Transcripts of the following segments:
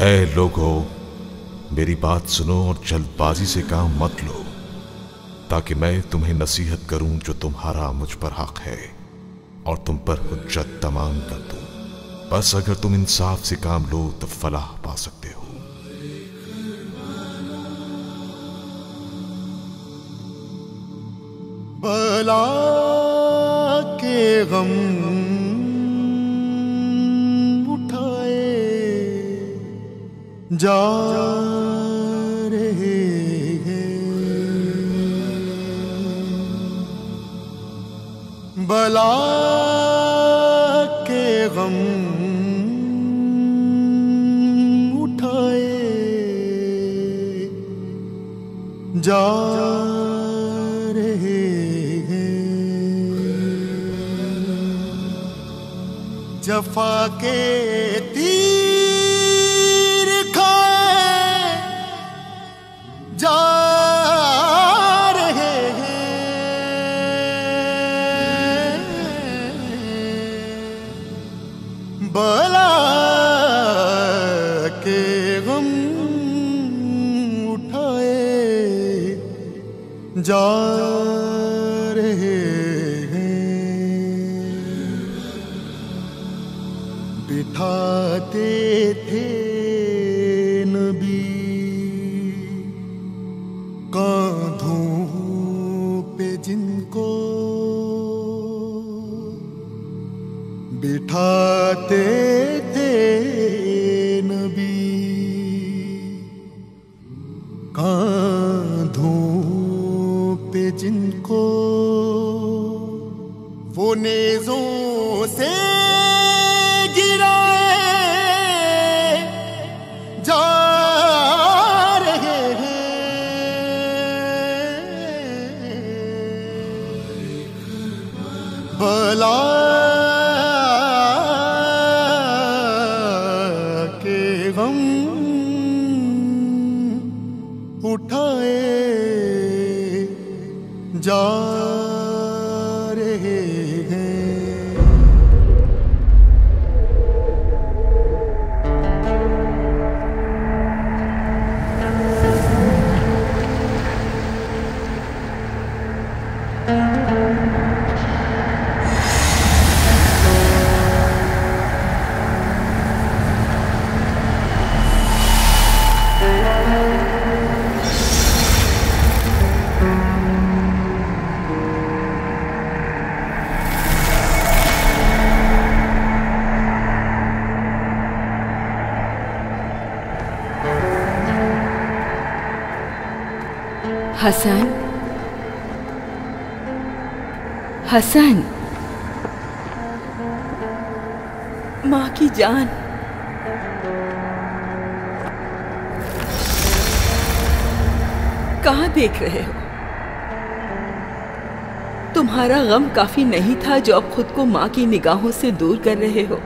ऐ लोगों, मेरी बात सुनो और जल्दबाजी से काम मत लो, ताकि मैं तुम्हें नसीहत करूं जो तुम्हारा मुझ पर हक है और तुम पर हुज्जत तमाम कर दूं। बस अगर तुम इंसाफ से काम लो तो फलाह पा सकते हो। बला के गम उठाए जा रहे हैं, बला के गम उठाए जा रहे हैं, जफा के तीर खाए जा रहे हैं, बला के गम उठाए जा रहे हैं, बिठाते थे नबी कांधों पे जिनको, बिठाते थे नबी कांधों पे जिनको, वो नेज़ों से गिराए जा रहे हैं, बला के गम उठाए जा रहे हैं। हसन, हसन, माँ की जान, कहाँ देख रहे हो? तुम्हारा गम काफी नहीं था जो अब खुद को माँ की निगाहों से दूर कर रहे हो।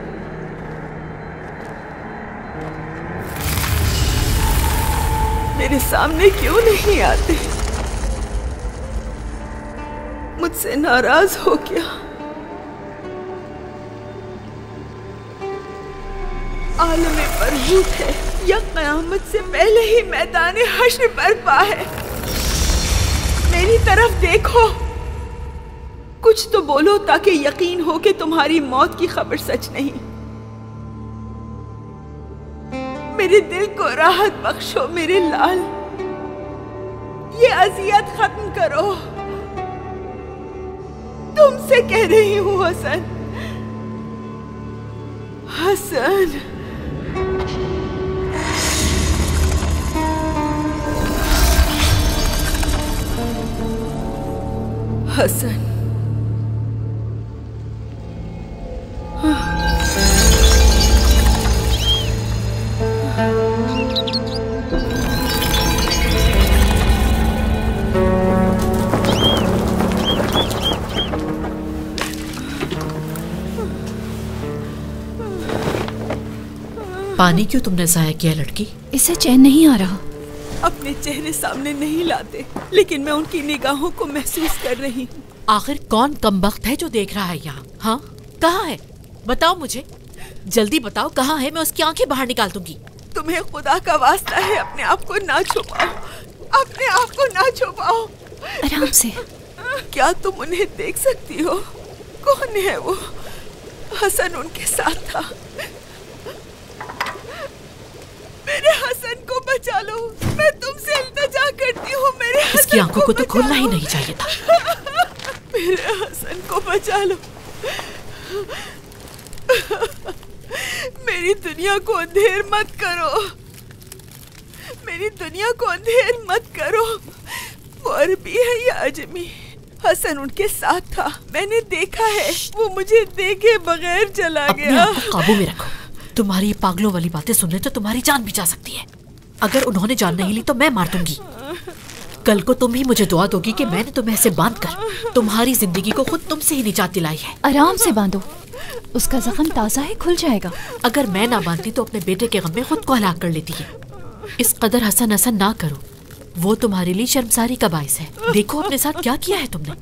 मेरे सामने क्यों नहीं आते? मुझसे नाराज हो क्या? आलम बरहूत है या क़यामत से पहले ही मैदान हश्र बर्पा है। मेरी तरफ देखो, कुछ तो बोलो ताकि यकीन हो कि तुम्हारी मौत की खबर सच नहीं। मेरे दिल को राहत बख्शो मेरे लाल, ये अजियत खत्म करो। तुमसे कह रही हूँ हसन, हसन। हसन, पानी क्यों तुमने ज़ाया किया लड़की? इसे चैन नहीं आ रहा। अपने चेहरे सामने नहीं लाते, लेकिन मैं उनकी निगाहों को महसूस कर रही हूँ। आखिर कौन कमबख्त है जो देख रहा है यहाँ? हाँ, कहाँ है? बताओ मुझे, जल्दी बताओ कहाँ है, मैं उसकी आंखें बाहर निकाल दूंगी। तुम्हें खुदा का वास्ता है अपने आप को ना छुपाओ, अपने आप को ना छुपाओ। आराम से। क्या तुम उन्हें देख सकती हो? कौन है वो? हसन उनके साथ था। मेरे हसन को बचा लो, मैं तुमसे इल्तिजा करती हूँ। मेरे इसकी आंखों को तो खोलना ही नहीं चाहिए था। मेरे हसन को बचा लो। मेरी दुनिया को अंधेर मत करो, मेरी दुनिया को अंधेर मत करो। वो अरबी है या अजमी? हसन उनके साथ था, मैंने देखा है। वो मुझे देखे बगैर चला अपने गया। आप को काबू में रखो। तुम्हारी ये पागलों वाली बातें सुनने तो तुम्हारी जान भी जा सकती है। अगर उन्होंने जान नहीं ली तो मैं मार दूंगी। कल को तुम ही मुझे दुआ दोगी कि मैंने तुम्हें ऐसे बांध कर तुम्हारी जिंदगी को खुद तुमसे ही निजात दिलाई है। आराम से बांधो, उसका जख्म ताज़ा है, खुल जाएगा। अगर मैं ना बांधती तो अपने बेटे के गम में खुद को हलाक कर लेती है। इस कदर हसन हसन ना करो, वो तुम्हारे लिए शर्मसारी का बाइस है। देखो अपने साथ क्या किया है तुमने।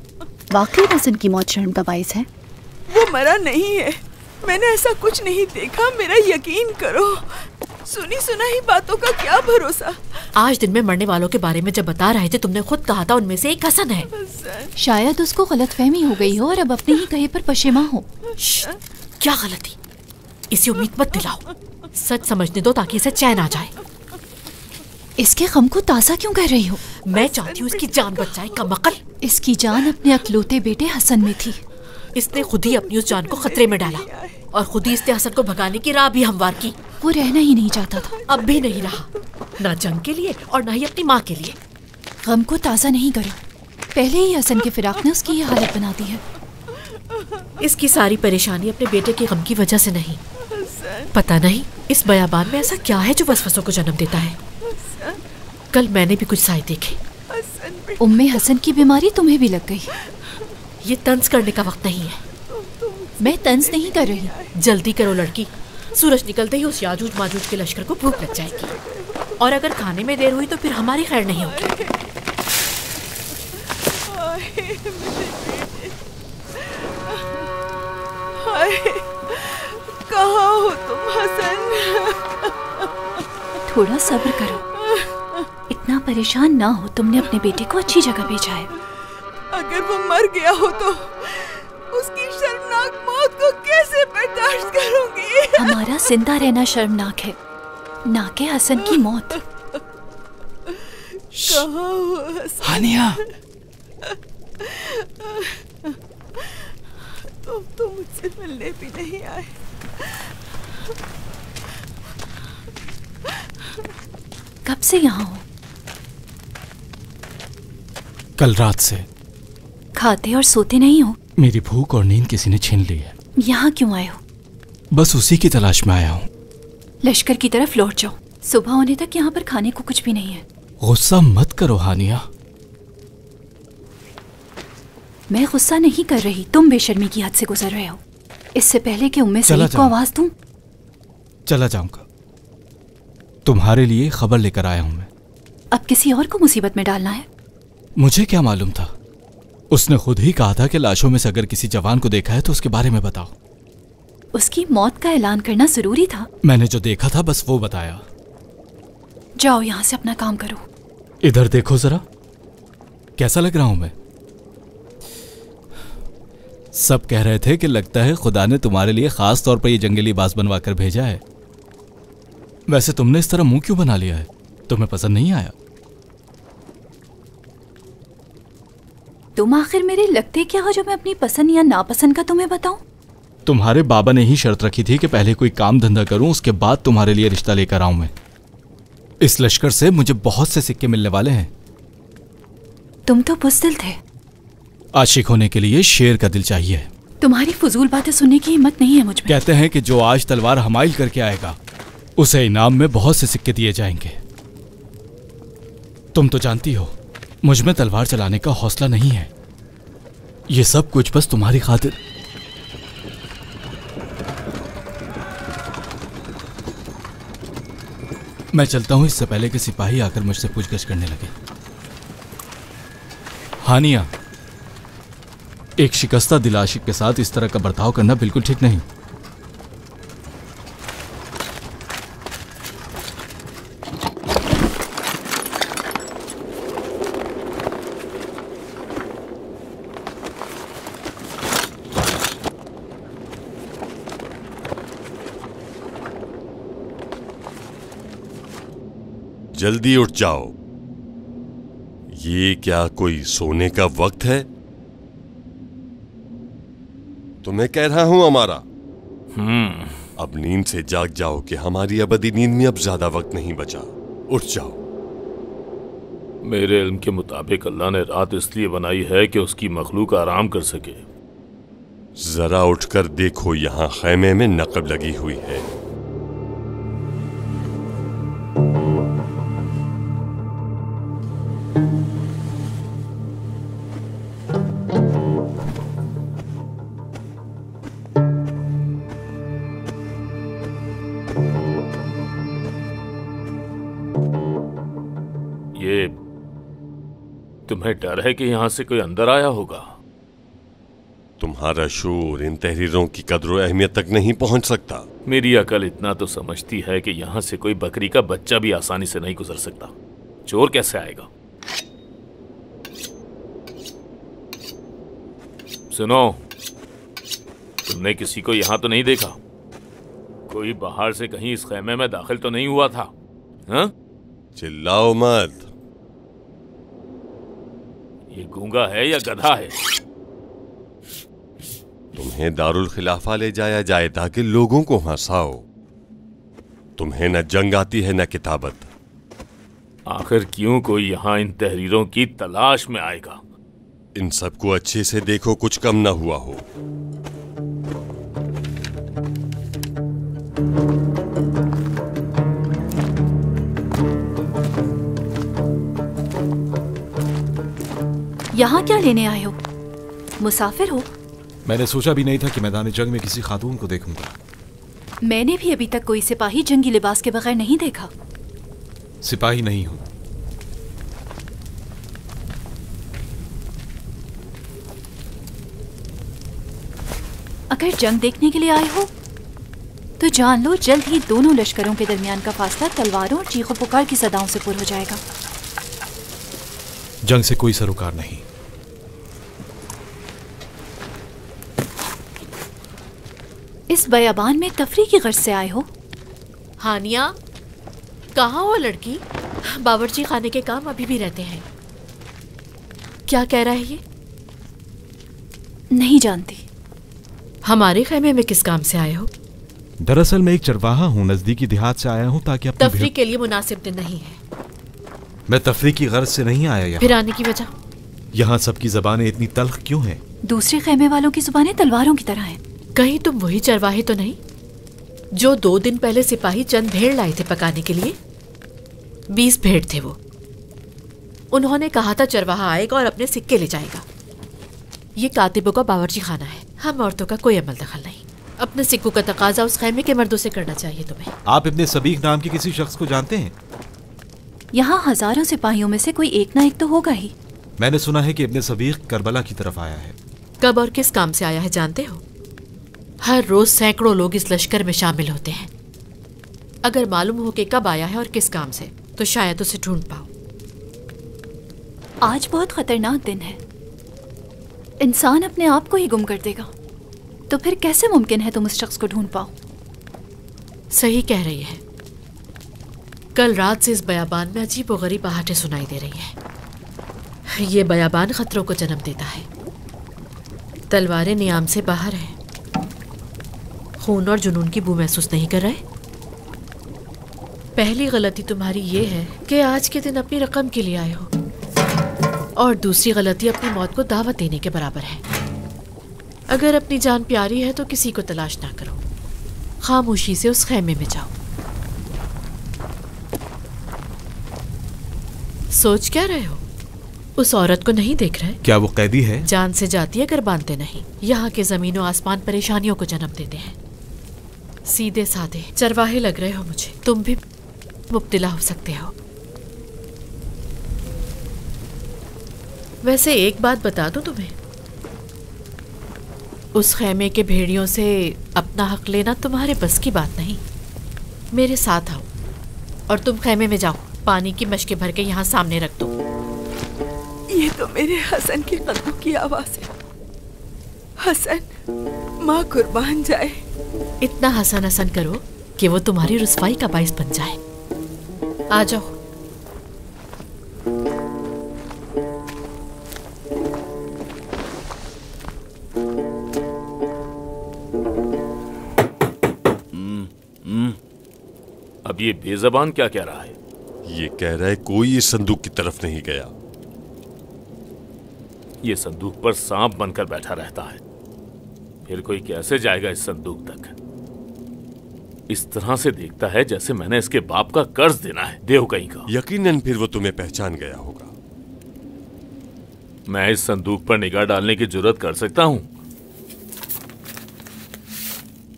वाकई हसन की मौत शर्म का बाइस है। वो मरा नहीं है, मैंने ऐसा कुछ नहीं देखा, मेरा यकीन करो। सुनी सुनाई बातों का क्या भरोसा। आज दिन में मरने वालों के बारे में जब बता रहे थे तुमने खुद कहा था उनमें से एक हसन है। शायद उसको गलतफहमी हो गई हो और अब अपने ही कहे पर पशेमा हो। क्या गलती? इसे उम्मीद मत दिलाओ, सच समझने दो ताकि इसे चैन आ जाए। इसके गम को ताज़ा क्यों कर रही हो? मैं चाहती हूँ इसकी जान बच जाए। कमअक्ल, इसकी जान अपने अकलौते बेटे हसन में थी। इसने खुद ही अपनी उस जान को खतरे में डाला और खुद ही इसने हसन को भगाने की राह भी हमवार की। वो रहना ही नहीं चाहता था। अब भी नहीं रहा, ना जंग के लिए और ना ही अपनी माँ के लिए। गम को ताज़ा नहीं करो, पहले ही हसन के फिराक ने उसकी ये हालत बना दी है। इसकी सारी परेशानी अपने बेटे के गम की वजह से नहीं। पता नहीं इस बयाबान में ऐसा क्या है जो वसवसों को जन्म देता है। कल मैंने भी कुछ साए देखे। उम्मे हसन की बीमारी तुम्हें भी लग गई। ये तंज करने का वक्त नहीं है। मैं तंज नहीं कर रही। जल्दी करो लड़की, सूरज निकलते ही उस याजूज माजूज के लश्कर को भूख लग जाएगी और अगर खाने में देर हुई तो फिर हमारी खैर नहीं होगी। कहाँ हो तुम हसन? थोड़ा सब्र करो, इतना परेशान ना हो। तुमने अपने बेटे को अच्छी जगह भेजा है। अगर वो मर गया हो तो उसकी शर्मनाक मौत को कैसे बर्दाश्त करूंगी? हमारा जिंदा रहना शर्मनाक है, ना कि हसन की मौत। कहाँ हो हसन? हानिया, तुम तो मुझसे मिलने भी नहीं आए। कब से यहाँ हो? कल रात से। खाते और सोते नहीं हो? मेरी भूख और नींद किसी ने छीन ली है। यहाँ क्यों आए हो? बस उसी की तलाश में आया हूँ। लश्कर की तरफ लौट जाओ, सुबह होने तक यहाँ पर खाने को कुछ भी नहीं है। गुस्सा मत करो हानिया। मैं गुस्सा नहीं कर रही, तुम बेशर्मी की हद से गुजर रहे हो। इससे पहले कि उम्मे चला सईद को आवाज दूं। चला जाऊंगा, तुम्हारे लिए खबर लेकर आया हूं मैं। अब किसी और को मुसीबत में डालना है? मुझे क्या मालूम था? उसने खुद ही कहा था कि लाशों में से अगर किसी जवान को देखा है तो उसके बारे में बताओ। उसकी मौत का ऐलान करना जरूरी था? मैंने जो देखा था बस वो बताया। जाओ यहाँ से, अपना काम करो। इधर देखो जरा, कैसा लग रहा हूं मैं? सब कह रहे थे कि लगता है खुदा ने तुम्हारे लिए खास तौर पर ये जंगली बाज बनवा कर भेजा है। वैसे तुमने इस तरह मुंह क्यों बना लिया है? तुम्हें पसंद नहीं आया? तुम आखिर मेरे लगते क्या हो जो मैं अपनी पसंद या नापसंद का तुम्हें बताऊं? तुम्हारे बाबा ने ही शर्त रखी थी कि पहले कोई काम धंधा करूं, उसके बाद तुम्हारे लिए रिश्ता लेकर आऊं मैं। इस लश्कर से मुझे बहुत से सिक्के मिलने वाले हैं। तुम तो बुज़दिल थे। आशिक होने के लिए शेर का दिल चाहिए। तुम्हारी फजूल बातें सुनने की हिम्मत नहीं है मुझ में। कहते हैं कि जो आज तलवार हमाइल करके आएगा उसे इनाम में बहुत से सिक्के दिए जाएंगे। तुम तो जानती हो मुझ में तलवार चलाने का हौसला नहीं है। ये सब कुछ बस तुम्हारी खातिर। मैं चलता हूं इससे पहले कि सिपाही आकर मुझसे पूछगछ करने लगे। हानिया, एक शिकस्ता दिल आशिक के साथ इस तरह का बर्ताव करना बिल्कुल ठीक नहीं। जल्दी उठ जाओ। ये क्या कोई सोने का वक्त है? तुम्हें कह रहा हूं अमारा, अब नींद से जाग जाओ कि हमारी अबदी नींद में अब ज्यादा वक्त नहीं बचा। उठ जाओ। मेरे इल्म के मुताबिक अल्लाह ने रात इसलिए बनाई है कि उसकी मखलूक आराम कर सके। जरा उठकर देखो, यहां खैमे में नकब लगी हुई है। ये तुम्हें डर है कि यहां से कोई अंदर आया होगा? तुम्हारा शोर इन तहरीरों की कदर अहमियत तक नहीं पहुंच सकता। मेरी अकल इतना तो समझती है कि यहां से कोई बकरी का बच्चा भी आसानी से नहीं गुजर सकता। चोर कैसे आएगा? सुनो, तुमने किसी को यहां तो नहीं देखा? कोई बाहर से कहीं इस खैमे में दाखिल तो नहीं हुआ था? हाँ? चिल्लाओ मत। ये गूंगा है या गधा है? तुम्हें दारुल खिलाफा ले जाया जाए ताकि लोगों को हंसाओ। तुम्हें न जंग आती है न किताबत। आखिर क्यों कोई यहाँ इन तहरीरों की तलाश में आएगा? इन सबको अच्छे से देखो, कुछ कम न हुआ हो। यहाँ क्या लेने आए हो? मुसाफिर हो? मैंने सोचा भी नहीं था कि मैदान जंग में किसी खातून को देखूंगा। मैंने भी अभी तक कोई सिपाही जंगी लिबास के बगैर नहीं देखा। सिपाही नहीं हूं। अगर जंग देखने के लिए आए हो तो जान लो जल्द ही दोनों लश्करों के दरमियान का फासला तलवारों और चीखों पुकार की सदाओं से पुर हो जाएगा। जंग से कोई सरोकार नहीं। इस बयाबान में तफरीह की गर्ज से आए हो? हानिया, कहाँ हो लड़की? बावर्ची खाने के काम अभी भी रहते हैं। क्या कह रहा है ये? नहीं जानती। हमारे खैमे में किस काम से आए हो? दरअसल मैं एक चरवाहा हूँ, नजदीकी देहात से आया हूँ ताकि अपनी तफरीह के लिए मुनासिब दिन नहीं है। मैं तफरीह की गर्ज से नहीं आया यहाँ। फिर आने की वजह? यहाँ सबकी जबानें इतनी तल्ख क्यों हैं? दूसरे खैमे वालों की जुबानें तलवारों की तरह हैं। कहीं तुम वही चरवाहे तो नहीं जो 2 दिन पहले सिपाही चंद भेड़ लाए थे पकाने के लिए? 20 भेड़ थे वो। उन्होंने कहा था चरवाहा आएगा और अपने सिक्के ले जाएगा। ये कातिबों का बावर्ची खाना है, हम औरतों का कोई अमल दखल नहीं। अपने सिक्कों का तकाजा उस खैमे के मर्दों से करना चाहिए तुम्हें। आप इब्ने सबीक नाम के किसी शख्स को जानते हैं? यहाँ हजारों सिपाहियों में से कोई एक ना एक तो होगा ही। मैंने सुना है कि इब्ने सबीक करबला की तरफ आया है। कब और किस काम से आया है जानते हो? हर रोज सैकड़ों लोग इस लश्कर में शामिल होते हैं। अगर मालूम हो कि कब आया है और किस काम से तो शायद उसे ढूंढ पाओ। आज बहुत खतरनाक दिन है। इंसान अपने आप को ही गुम कर देगा, तो फिर कैसे मुमकिन है तुम उस शख्स को ढूंढ पाओ? सही कह रही है। कल रात से इस बयाबान में अजीब व गरीब आहटें सुनाई दे रही हैं। ये बयाबान खतरों को जन्म देता है। तलवारें नियाम से बाहर हैं। खून और जुनून की बू महसूस नहीं कर रहे? पहली गलती तुम्हारी ये है कि आज के दिन अपनी रकम के लिए आए हो, और दूसरी गलती अपनी मौत को दावत देने के बराबर है। अगर अपनी जान प्यारी है तो किसी को तलाश ना करो, खामोशी से उस खैमे में जाओ। सोच क्या रहे हो? उस औरत को नहीं देख रहे? क्या वो कैदी है? जान से जाती है अगर बांधते नहीं। यहाँ के जमीन और आसमान परेशानियों को जन्म देते हैं। सीधे साधे चरवाहे लग रहे हो मुझे। तुम भी मुब्तला हो सकते हो। वैसे एक बात बता दूं तुम्हें, उस खैमे के भेड़ियों से अपना हक लेना तुम्हारे बस की बात नहीं। मेरे साथ आओ और तुम खैमे में जाओ। पानी की मशकें भर के यहाँ सामने रख दो। ये तो मेरे हसन के कदमों की आवाज है। हसन, माँ कुर्बान जाए। इतना हसन हसन करो कि वो तुम्हारी रुसवाई का बाइस बन जाए। आ जाओ, अब ये बेजबान क्या कह रहा है? ये कह रहा है कोई इस संदूक की तरफ नहीं गया। ये संदूक पर सांप बनकर बैठा रहता है, फिर कोई कैसे जाएगा इस संदूक तक? इस तरह से देखता है जैसे मैंने इसके बाप का कर्ज देना है, देव कहीं का। यकीनन फिर वो तुम्हें पहचान गया होगा। मैं इस संदूक पर निगाह डालने की जुर्रत कर सकता हूं?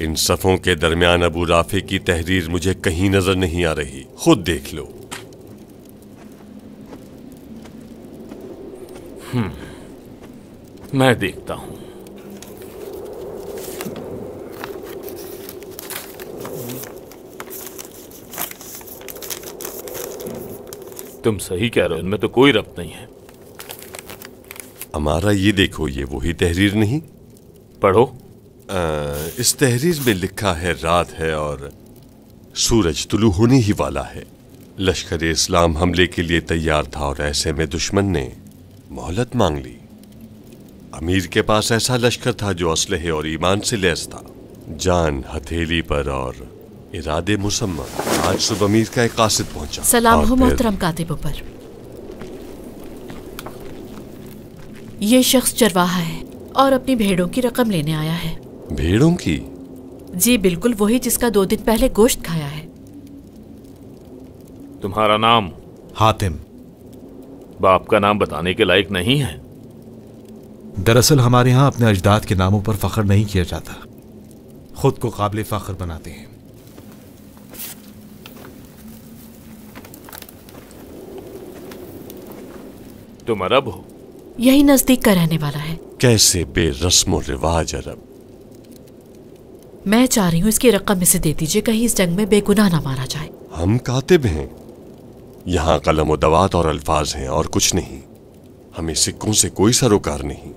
इन सफों के दरमियान अबू राफे की तहरीर मुझे कहीं नजर नहीं आ रही, खुद देख लो। मैं देखता हूं। तुम सही कह रहे हो, इनमें तो कोई रब्त नहीं है। हमारा ये देखो, ये वही तहरीर नहीं? पढ़ो। इस तहरीर में लिखा है रात है और सूरज तुलू होने ही वाला है। लश्कर इस्लाम हमले के लिए तैयार था और ऐसे में दुश्मन ने मोहलत मांग ली। अमीर के पास ऐसा लश्कर था जो असलहे और ईमान से लैस था, जान हथेली पर और इरादे मुसम्मा। आज सुबह अमीर का एक कासिद पहुंचा। सलाम हो मोहतरम कातिब पर। ये शख्स चरवाहा है और अपनी भेड़ों की रकम लेने आया है। भेड़ों की? जी बिल्कुल वही जिसका 2 दिन पहले गोश्त खाया है। तुम्हारा नाम? हातिम। बाप का नाम बताने के लायक नहीं है। दरअसल हमारे यहाँ अपने अजदाद के नामों पर फख्र नहीं किया जाता, खुद को काबिल फख्र बनाते हैं। तुम अरब हो? यही नजदीक का रहने वाला है। कैसे बेरस्म रिवाज अरब। मैं चाह रही हूँ इसकी रकम इसे दे दीजिए, कहीं इस जंग में बेगुनाह ना मारा जाए। हम कातिब हैं, यहाँ कलम व दवात और अल्फाज हैं और कुछ नहीं। हमें सिक्कों से कोई सरोकार नहीं।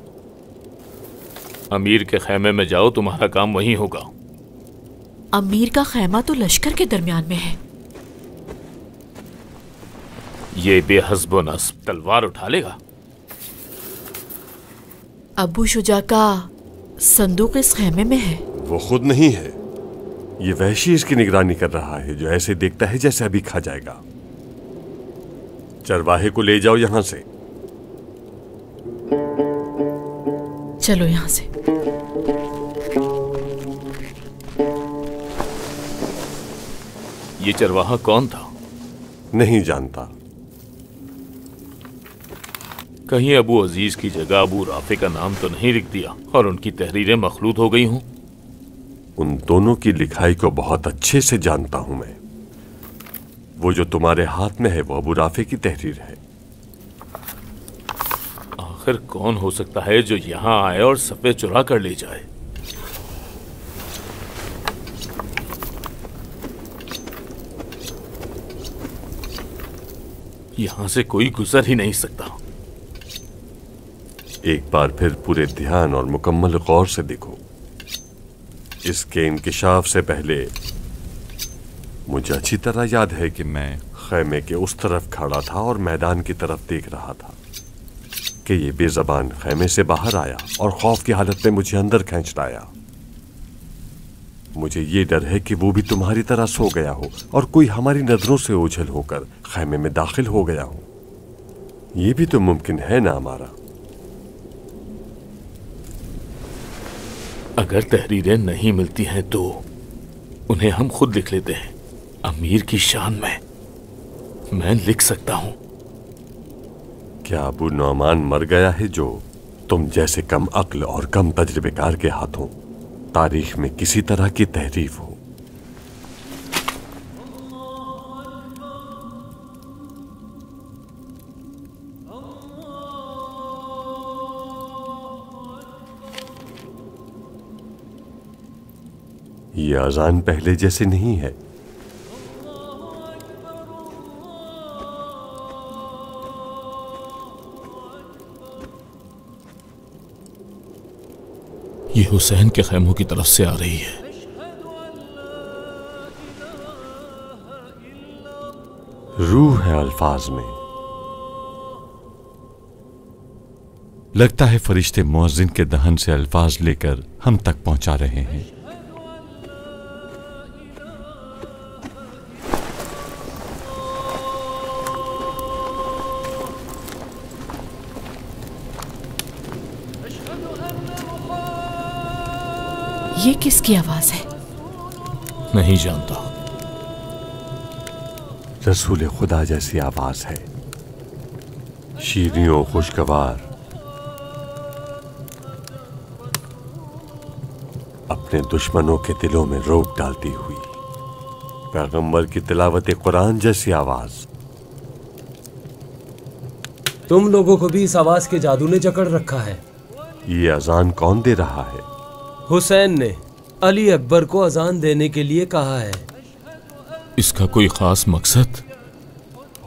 अमीर के खेमे में जाओ, तुम्हारा काम वहीं होगा। अमीर का खेमा तो लश्कर के दरमियान में है। ये बेहस्ब नस्ब तलवार उठा लेगा। अबू शुजा का संदूक इस खेमे में है। वो खुद नहीं है, ये वहशी इसकी निगरानी कर रहा है, जो ऐसे देखता है जैसे अभी खा जाएगा। चरवाहे को ले जाओ यहां से। चलो यहां से। ये चरवाहा कौन था? नहीं जानता। कहीं अबू अजीज की जगह अबू राफे का नाम तो नहीं लिख दिया और उनकी तहरीरें मखलूत हो गई हों? उन दोनों की लिखाई को बहुत अच्छे से जानता हूं मैं। वो जो तुम्हारे हाथ में है वो अबू राफे की तहरीर है। आखिर कौन हो सकता है जो यहां आए और सफे चुरा कर ले जाए? यहां से कोई गुजर ही नहीं सकता। एक बार फिर पूरे ध्यान और मुकम्मल गौर से देखो। इसके इंकिशाफ से पहले मुझे अच्छी तरह याद है कि मैं खैमे के उस तरफ खड़ा था और मैदान की तरफ देख रहा था कि ये बेज़बान खैमे से बाहर आया और खौफ की हालत में मुझे अंदर खींच लाया। मुझे ये डर है कि वो भी तुम्हारी तरह सो गया हो और कोई हमारी नजरों से ओझल होकर खैमे में दाखिल हो गया हो। ये भी तो मुमकिन है ना हमारा। अगर तहरीरें नहीं मिलती हैं तो उन्हें हम खुद लिख लेते हैं। अमीर की शान में मैं लिख सकता हूं। क्या अबू नौमान मर गया है जो तुम जैसे कम अक्ल और कम तजर्बेकार के हाथों तारीख में किसी तरह की तहरीफ हो? ये अजान पहले जैसे नहीं है। ये हुसैन के खैमों की तरफ से आ रही है। रूह है अल्फाज में। लगता है फरिश्ते मुअज्जिन के दहन से अल्फाज लेकर हम तक पहुंचा रहे हैं। ये किसकी आवाज है? नहीं जानता। रसूल खुदा जैसी आवाज है, शीरियों खुशगवार, अपने दुश्मनों के दिलों में रोक डालती हुई, पैगंबर की तिलावत कुरान जैसी आवाज। तुम लोगों को भी इस आवाज के जादू ने जकड़ रखा है। ये अजान कौन दे रहा है? हुसैन ने अली अकबर को अजान देने के लिए कहा है। इसका कोई खास मकसद?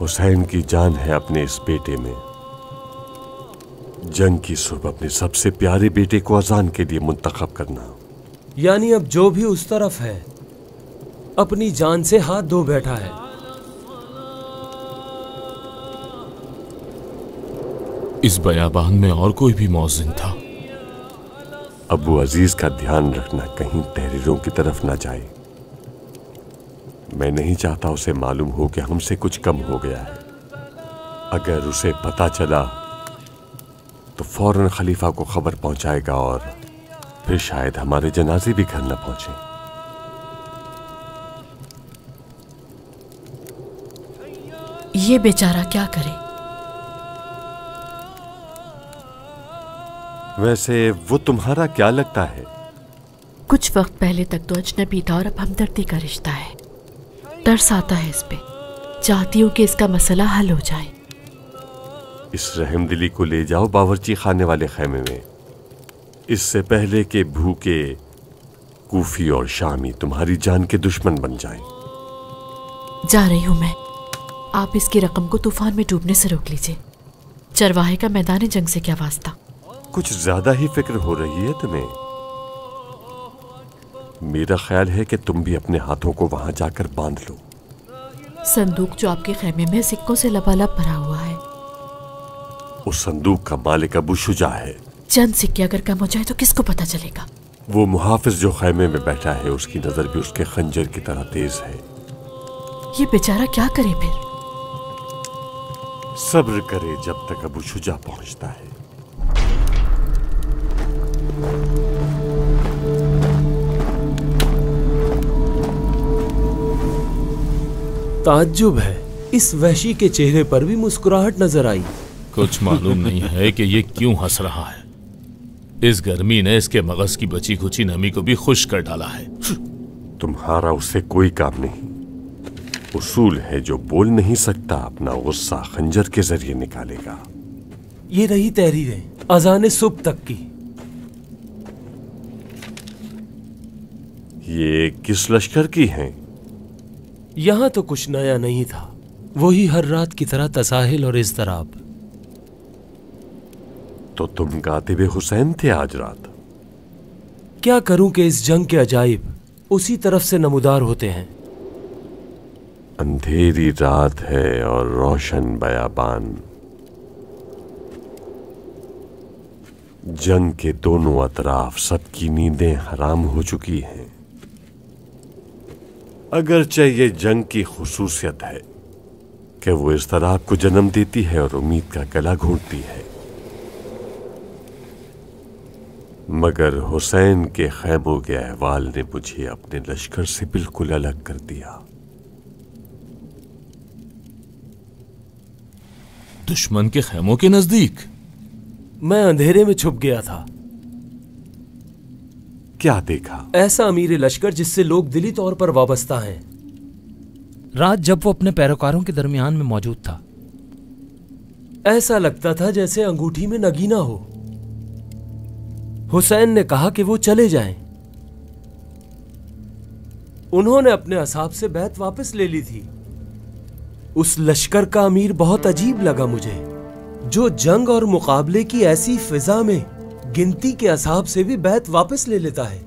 हुसैन की जान है अपने इस बेटे में। जंग की सुबह अपने सबसे प्यारे बेटे को अजान के लिए मुंतखब करना। यानी अब जो भी उस तरफ है अपनी जान से हाथ धो बैठा है। इस बयाबान में और कोई भी मौजिन था? अबू अजीज का ध्यान रखना कहीं तहरीरों की तरफ ना जाए। मैं नहीं चाहता उसे मालूम हो कि हमसे कुछ कम हो गया है। अगर उसे पता चला तो फौरन खलीफा को खबर पहुंचाएगा और फिर शायद हमारे जनाजे भी घर न पहुंचे। ये बेचारा क्या करे? वैसे वो तुम्हारा क्या लगता है? कुछ वक्त पहले तक तो अजनबी था और अब हमदर्दी का रिश्ता है। तरस आता है इस पे। चाहती हूँ कि इसका मसला हल हो जाए। इस रहमदिली को ले जाओ बावर्ची खाने वाले खैमे में, इससे पहले कि भूखे कूफी और शामी तुम्हारी जान के दुश्मन बन जाएं। जा रही हूँ मैं। आप इसकी रकम को तूफान में डूबने से रोक लीजिए। चरवाहे का मैदान जंग से क्या वास्ता? कुछ ज्यादा ही फिक्र हो रही है तुम्हें। मेरा ख्याल है कि तुम भी अपने हाथों को वहां जाकर बांध लो। संदूक जो आपके खैमे में सिक्कों से लबालब भरा हुआ है, उस संदूक का मालिक अबू शुजा है। चंद सिक्के अगर कम हो जाए तो किसको पता चलेगा? वो मुहाफिज जो खैमे में बैठा है, उसकी नजर भी उसके खंजर की तरह तेज है। ये बेचारा क्या करे फिर? सब्र करे जब तक अबू शुजा पहुंचता है। ताज्जुब है, इस वहशी के चेहरे पर भी मुस्कुराहट नजर आई। कुछ मालूम नहीं है कि ये क्यों हंस रहा है। इस गर्मी ने इसके मगज की बची खुची नमी को भी खुश कर डाला है। तुम्हारा उससे कोई काम नहीं। उसूल है जो बोल नहीं सकता अपना गुस्सा खंजर के जरिए निकालेगा। ये रही तहरीरें अजाने सुबह तक की। ये किस लश्कर की हैं? यहां तो कुछ नया नहीं था, वही हर रात की तरह तसाहिल और इज़्तिराब। तो तुम कातिबे हुसैन थे आज रात? क्या करूं कि इस जंग के अजाइब उसी तरफ से नमूदार होते हैं। अंधेरी रात है और रोशन बयाबान। जंग के दोनों अतराफ सबकी नींदें हराम हो चुकी हैं। अगरचे ये जंग की खुसूसियत है कि वो इज़्तिराब को जन्म देती है और उम्मीद का गला घोंटती है, मगर हुसैन के खैमों के अहवाल ने मुझे अपने लश्कर से बिल्कुल अलग कर दिया। दुश्मन के खैमों के नजदीक? मैं अंधेरे में छुप गया था। क्या देखा? ऐसा अमीर लश्कर जिससे लोग दिली तौर पर वाबस्ता हैं। रात जब वो अपने पैरोकारों के दरमियान में मौजूद था, ऐसा लगता था जैसे अंगूठी में नगीना हो। हुसैन ने कहा कि वो चले जाएं। उन्होंने अपने असहाब से बैत वापस ले ली थी। उस लश्कर का अमीर बहुत अजीब लगा मुझे, जो जंग और मुकाबले की ऐसी फिजा में गिनती के असहाब से भी बैत वापस ले लेता है।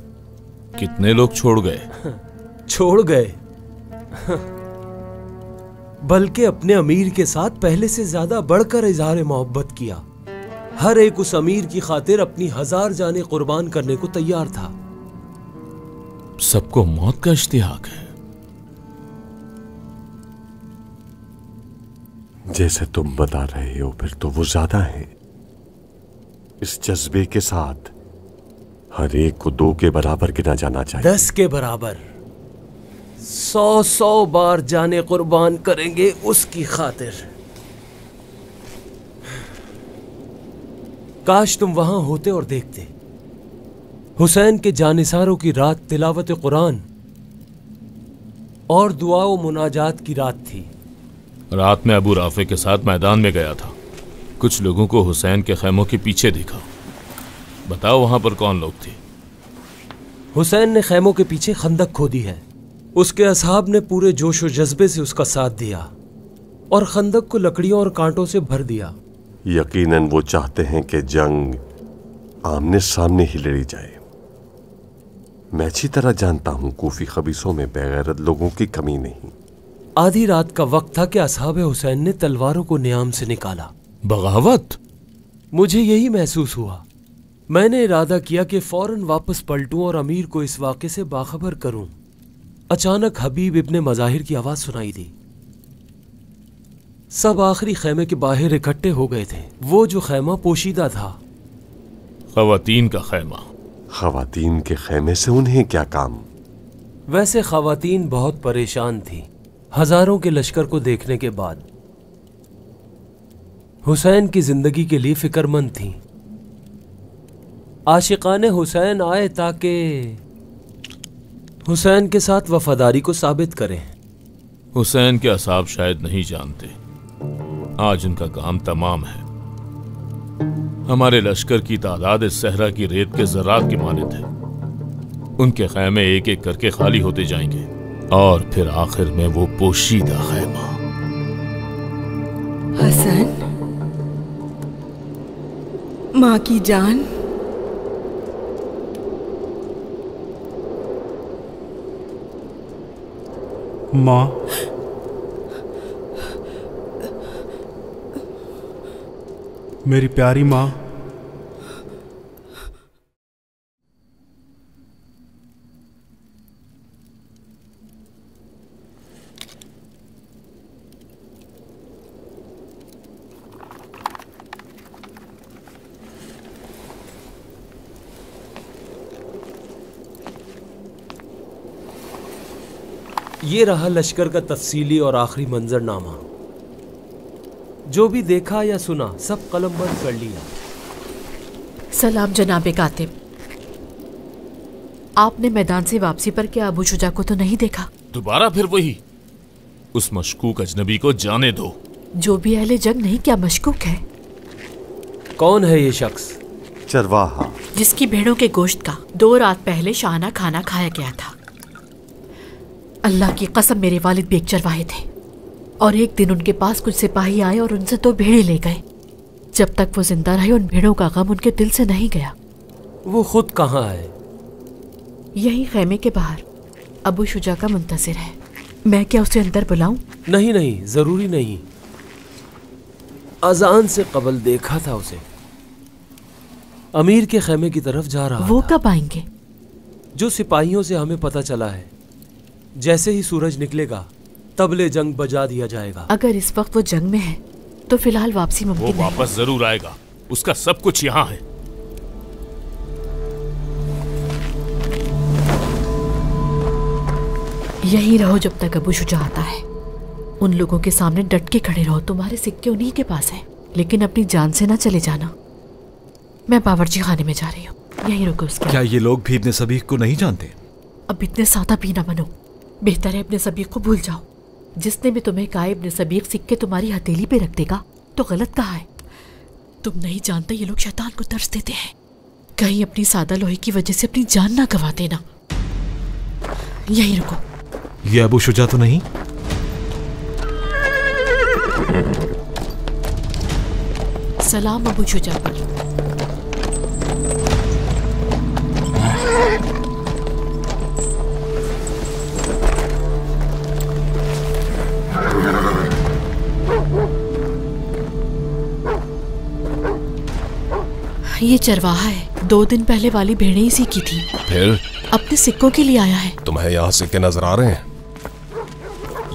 कितने लोग छोड़ गए? छोड़ गए बल्कि अपने अमीर के साथ पहले से ज्यादा बढ़कर इजहार मोहब्बत किया। हर एक उस अमीर की खातिर अपनी 1000 जानें कुर्बान करने को तैयार था। सबको मौत का इश्तिहाक है। जैसे तुम बता रहे हो, फिर तो वो ज्यादा है। इस जज्बे के साथ हर एक को 2 के बराबर गिना जाना चाहिए। 10 के बराबर। 100 बार जाने कुर्बान करेंगे उसकी खातिर। काश तुम वहां होते और देखते। हुसैन के जानिसारों की रात तिलावत कुरान और दुआ व मुनाजात की रात थी। रात में अबू राफे के साथ मैदान में गया था। कुछ लोगों को हुसैन के खैमों के पीछे देखा। बताओ वहां पर कौन लोग थे? हुसैन ने खैमों के पीछे खंदक खोदी है। उसके असहाब ने पूरे जोश और जज्बे से उसका साथ दिया और खंदक को लकड़ियों और कांटों से भर दिया। यकीनन वो चाहते हैं कि जंग आमने सामने ही लड़ी जाए। मैं अच्छी तरह जानता हूं कूफी खबीसों में बेगैरत लोगों की कमी नहीं। आधी रात का वक्त था कि असहाब हुसैन ने तलवारों को नियाम से निकाला। बगावत? मुझे यही महसूस हुआ। मैंने इरादा किया कि फौरन वापस पलटूं और अमीर को इस वाक़े से बाखबर करूं। अचानक हबीब इब्ने मज़ाहिर की आवाज सुनाई दी। सब आखिरी खैमे के बाहर इकट्ठे हो गए थे। वो जो खैमा पोशीदा था। खवातीन का खैमा। खवातीन के खैमे से उन्हें क्या काम? वैसे खवातीन बहुत परेशान थी हजारों के लश्कर को देखने के बाद। हुसैन की जिंदगी के लिए फिक्रमंद थी। आशिकाने हुसैन आए ताकि हुसैन के साथ वफादारी को साबित करें। हुसैन के असहाब शायद नहीं जानते, आज उनका काम तमाम है। हमारे लश्कर की तादाद इस सहरा की रेत के ज़रात की मानित है। उनके खैमे एक एक करके खाली होते जाएंगे और फिर आखिर में वो पोशीदा खैमा। हसन, माँ की जान, माँ, मेरी प्यारी माँ। ये रहा लश्कर का तफसीली और आखिरी मंजरनामा। जो भी देखा या सुना सब कलमबंद कर लिया। सलाम जनाबे कातिब। आपने मैदान से वापसी पर क्या अबू शुजा को तो नहीं देखा? दोबारा फिर वही? उस मशकूक अजनबी को जाने दो। जो भी अहले जंग नहीं क्या मशकूक है? कौन है ये शख्स? चरवाहा, जिसकी भेड़ों के गोश्त का 2 रात पहले शाहाना खाना खाया गया था। अल्लाह की कसम मेरे वालिद भी एक चरवाहे थे और एक दिन उनके पास कुछ सिपाही आए और उनसे 2 भेड़ें ले गए। जब तक वो जिंदा रहे उन भेड़ों का गम उनके दिल से नहीं गया। वो खुद कहाँ है? यही खैमे के बाहर अबू शुजा का मुंतजिर है। मैं क्या उसे अंदर बुलाऊं? नहीं नहीं, जरूरी नहीं। अजान से कबल देखा था उसे। अमीर के खैमे की तरफ जा रहा वो था। कब आएंगे? जो सिपाहियों से हमें पता चला है, जैसे ही सूरज निकलेगा तबले जंग बजा दिया जाएगा। अगर इस वक्त वो जंग में है तो फिलहाल वापसी मुमकिन वो वापस जरूर आएगा। उसका सब कुछ यहाँ है। यहीं रहो जब तक अबू शुजा आता है। उन लोगों के सामने डट के खड़े रहो। तुम्हारे सिक्के उन्हीं के पास हैं, लेकिन अपनी जान से ना चले जाना। मैं बावर्ची खाने में जा रही हूँ, यहीं रुको। उसके क्या ये लोग भी इब्ने सबीक को नहीं जानते? अब इतने सादा भी ना बनो। बेहतर है इब्ने सबीक को भूल जाओ। जिसने भी तुम्हें कहा इब्ने सबीक सिक्के तुम्हारी हथेली पे रख देगा तो गलत कहा है। तुम नहीं जानते ये लोग शैतान को तरस देते हैं। कहीं अपनी सादा लोहे की वजह से अपनी जान ना गवा देना। यहीं रुको। ये अबू शुजा तो नहीं? सलाम अबू शुजा पर। ये चरवाहा है। 2 दिन पहले वाली भेड़ें ही सीखी थी। फिर अपने सिक्कों के लिए आया है। तुम्हें यहाँ सिक्के नजर आ रहे हैं?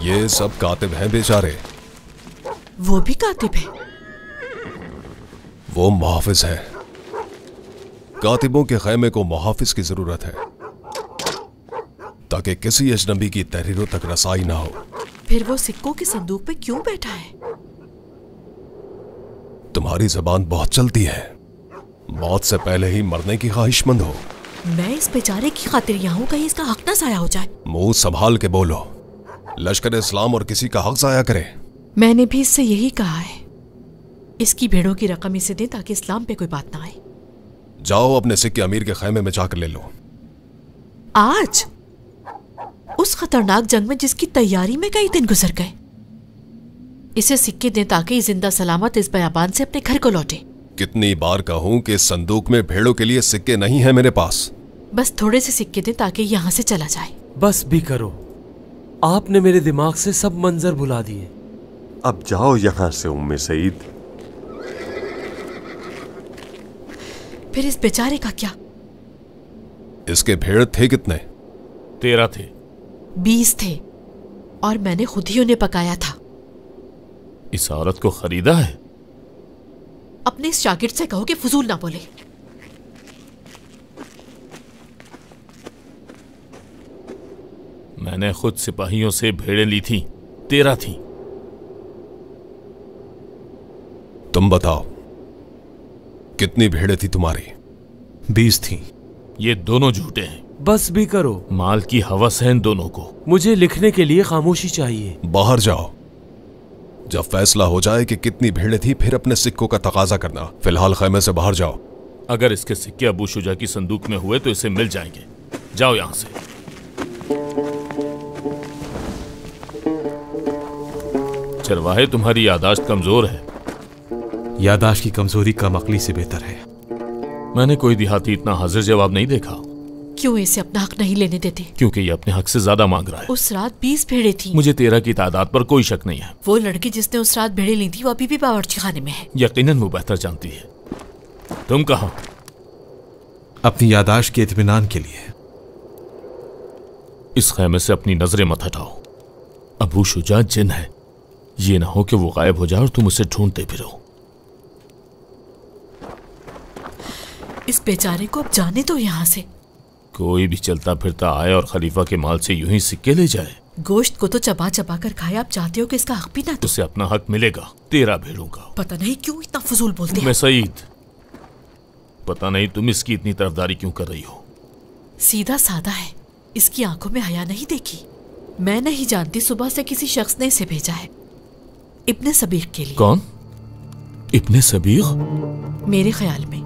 ये सब कातिब हैं बेचारे। वो भी कातिब है? वो मुहाफिज हैं। कातिबों के खैमे को मुहाफिज की जरूरत है ताकि किसी अजनबी की तहरीरों तक रसाई ना हो। फिर वो सिक्कों के संदूक पे क्यों बैठा है? तुम्हारी जबान बहुत चलती है, मौत से पहले ही मरने की ख्वाहिशमंद हो। मैं इस बेचारे की खातिर यहाँ हूँ, कहीं इसका हक ना जाया हो जाए। मुंह संभाल के बोलो, लश्कर इस्लाम और किसी का हक जाया करे। मैंने भी इससे यही कहा है, इसकी भेड़ों की रकम इसे दे ताकि इस्लाम पे कोई बात ना आए। जाओ अपने सिक्के अमीर के खैमे में जाकर ले लो। आज उस खतरनाक जंग में जिसकी तैयारी में कई दिन गुजर गए, इसे सिक्के दें ताकि जिंदा सलामत इस बयाबान से अपने घर को लौटे। कितनी बार कहूं कि संदूक में भेड़ों के लिए सिक्के नहीं है मेरे पास। बस थोड़े से सिक्के दें ताकि यहाँ से चला जाए। बस भी करो, आपने मेरे दिमाग से सब मंजर भुला दिए। अब जाओ यहाँ से उम्मे सईद। फिर इस बेचारे का क्या? इसके भेड़ थे कितने? 13 थे। 20 थे और मैंने खुद ही उन्हें पकाया था। इस औरत को खरीदा है? अपने इस शागिर्द से कहो कि फजूल ना बोले। मैंने खुद सिपाहियों से भेड़ें ली थी, 13 थी। तुम बताओ कितनी भेड़ें थी तुम्हारी? 20 थी। ये दोनों झूठे हैं। बस भी करो, माल की हवस है इन दोनों को। मुझे लिखने के लिए खामोशी चाहिए। बाहर जाओ, जब फैसला हो जाए कि कितनी भेड़ें थी फिर अपने सिक्कों का तकाजा करना। फिलहाल खैमे से बाहर जाओ। अगर इसके सिक्के अबू शुजा की संदूक में हुए तो इसे मिल जाएंगे। जाओ यहां से। चरवाहे, तुम्हारी यादाश्त कमजोर है। यादाश्त की कमजोरी कम अक्ली से बेहतर है। मैंने कोई देहाती इतना हाजिर जवाब नहीं देखा। क्यों इसे अपना हक नहीं लेने देते? क्योंकि ये अपने हक से ज्यादा मांग रहा है। उस रात 20 भेड़ें थी। मुझे 13 की तादाद पर कोई शक नहीं है। वो लड़की जिसने उस रात भेड़ें ली थी वो अभी भी बावर्ची खाने में है। यकीनन वो बेहतर जानती है। तुम कहाँ? अपनी यादाश्त के इत्मीनान के लिए। इस खैमे से अपनी नजरें मत हटाओ। अबू शुजा जिन है, ये ना हो कि वो गायब हो जाए और तुम उसे ढूंढते फिरो। इस बेचारे को अब जाने दो यहाँ से। कोई भी चलता फिरता आए और खलीफा के माल से यूं ही सिक्के ले जाए। गोश्त को तो चबा चबा कर खाए, आप चाहते हो कि इसका हक भी ना दो। उसे अपना हक मिलेगा, 13 भेड़ों का। पता नहीं क्यों इतना फजूल बोलते मैं सईद, पता नहीं तुम इसकी इतनी तरफदारी क्यों कर रही हो। सीधा साधा है, इसकी आंखों में हया नहीं देखी। मैं नहीं जानती, सुबह से किसी शख्स ने इसे भेजा है इब्ने सबीग के लिए। कौन? इब्ने सबीग? मेरे ख्याल में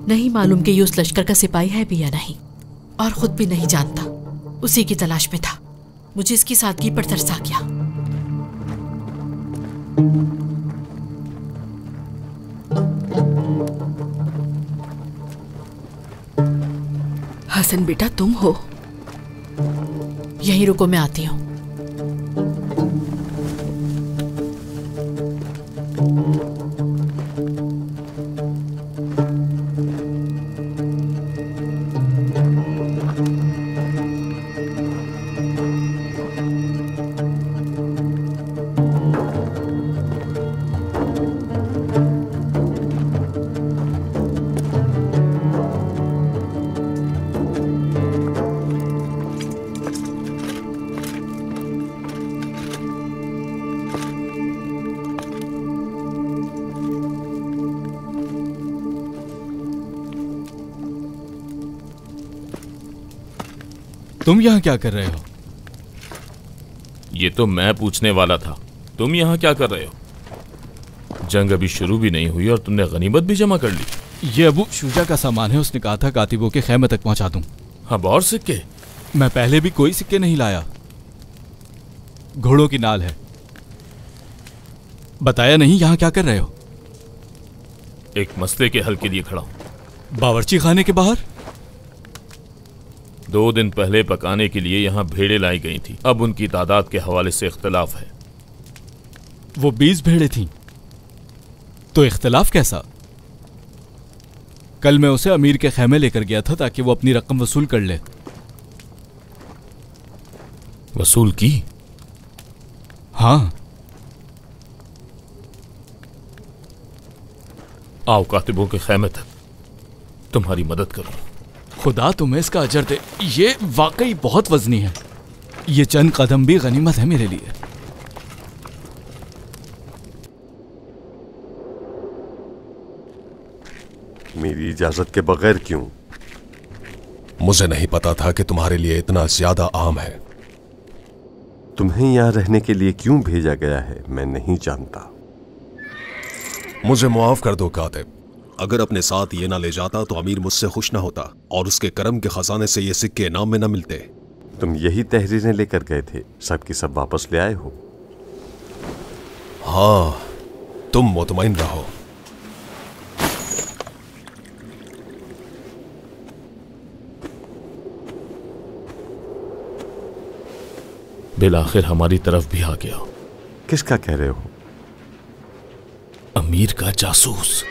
नहीं मालूम कि ये उस लश्कर का सिपाही है भी या नहीं, और खुद भी नहीं जानता। उसी की तलाश में था। मुझे इसकी सादगी पर तरस आ गया। हसन बेटा, तुम हो? यहीं रुको, मैं आती हूँ। तुम यहाँ क्या कर रहे हो? ये तो मैं पूछने वाला था, तुम यहाँ क्या कर रहे हो? जंग अभी शुरू भी नहीं हुई और तुमने गनीमत भी जमा कर ली। ये अबू शुजा का सामान है, उसने कहा था कातिबों के खैमे तक पहुंचा दूं। अब और सिक्के? मैं पहले भी कोई सिक्के नहीं लाया। घोड़ों की नाल है। बताया नहीं यहाँ क्या कर रहे हो? एक मसले के हल के लिए खड़ा हूं। बावर्ची खाने के बाहर? 2 दिन पहले पकाने के लिए यहाँ भेड़ें लाई गई थी। अब उनकी तादाद के हवाले से इख्तलाफ है। वो 20 भेड़ें थीं, तो इख्तलाफ कैसा? कल मैं उसे अमीर के खैमे लेकर गया था ताकि वो अपनी रकम वसूल कर ले। वसूल की? हाँ। आओ कातिबों के खैमे तक। तुम्हारी मदद करूं। खुदा तुम्हें इसका अजर दे, ये वाकई बहुत वजनी है। ये चंद कदम भी गनीमत है मेरे लिए। मेरी इजाजत के बगैर क्यों? मुझे नहीं पता था कि तुम्हारे लिए इतना ज्यादा आम है। तुम्हें यहां रहने के लिए क्यों भेजा गया है मैं नहीं जानता। मुझे मुआफ कर दो कातिब। अगर अपने साथ ये ना ले जाता तो अमीर मुझसे खुश ना होता और उसके करम के खजाने से ये सिक्के इनाम में ना मिलते। तुम यही तहरीरें लेकर गए थे, सब की सब वापस ले आए हो? हाँ, तुम मुतमईन रहो। बिल आखिर हमारी तरफ भी आ गया। किसका कह रहे हो? अमीर का जासूस।